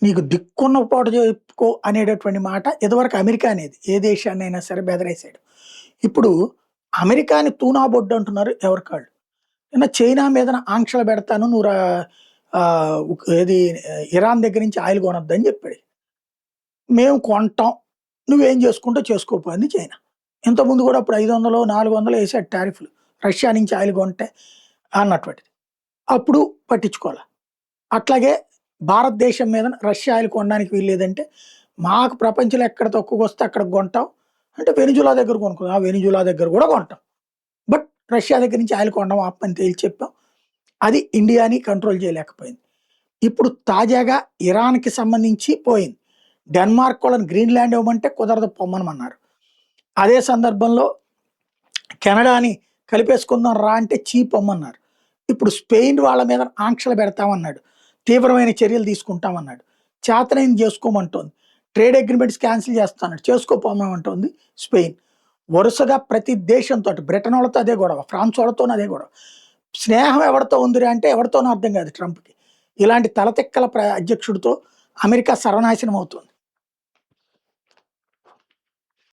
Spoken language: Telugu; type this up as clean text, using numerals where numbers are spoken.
నీకు దిక్కున్న పూట చెప్పుకో అనేటటువంటి మాట ఇదివరకు అమెరికా అనేది. ఏ దేశాన్నైనా సరే బెదిరేసాడు. ఇప్పుడు అమెరికాని తూనాబొడ్డు అంటున్నారు ఎవరికాళ్ళు. నిన్న చైనా మీదన ఆంక్షలు పెడతాను నువ్వు ఏది ఇరాన్ దగ్గర నుంచి ఆయిల్ కొనొద్దని చెప్పాడు. మేము కొంటాం. నువ్వేం చేసుకుంటో చేసుకోపో అంది చైనా. ఇంతకుముందు కూడా అప్పుడు 500, 400 ఏసాడు టారిఫ్‌లు. రష్యా నుంచి ఆయిల్ కొంటే అన్నటువంటిది. అప్పుడు పట్టించుకోలా. అట్లాగే భారతదేశం మీద రష్యా ఆయిల్ కొనడానికి వీల్లేదంటే, మాకు ప్రపంచంలో ఎక్కడ తక్కువకొస్తే అక్కడికి కొంటాం. అంటే వెనిజులా దగ్గర కొనుక్కుందాం. ఆ వెనిజులా దగ్గర కూడా కొంటాం. బట్ రష్యా దగ్గర నుంచి ఆయిల్ కొనడం ఆపమని తేల్చి చెప్పాం. అది ఇండియాని కంట్రోల్ చేయలేకపోయింది. ఇప్పుడు తాజాగా ఇరాన్‌కి సంబంధించి పోయింది. డెన్మార్క్ వాళ్ళని గ్రీన్‌లాండ్ ఇవ్వమంటే కుదరదు పొమ్మనమన్నారు. అదే సందర్భంలో కెనడాని కలిపేసుకుందాం రా అంటే పొమ్మన్నారు. ఇప్పుడు స్పెయిన్ వాళ్ళ మీద ఆంక్షలు పెడతామన్నాడు. తీవ్రమైన చర్యలు తీసుకుంటామన్నాడు. చేతనైంది చేసుకోమంటోంది. ట్రేడ్ అగ్రీమెంట్స్ క్యాన్సిల్ చేస్తానన్నాడు. చేసుకోపోమంటోంది స్పెయిన్. వరుసగా ప్రతి దేశంతోటి బ్రిటన్ వాళ్ళతో అదే గొడవ. ఫ్రాన్స్ వాళ్ళతోనూ అదే గొడవ. స్నేహం ఎవరితో ఉందిరా అంటే ఎవరితోనో అర్థం కాదు ట్రంప్‌కి. ఇలాంటి తలతిక్కల అధ్యక్షుడితో అమెరికా సర్వనాశనం అవుతుంది.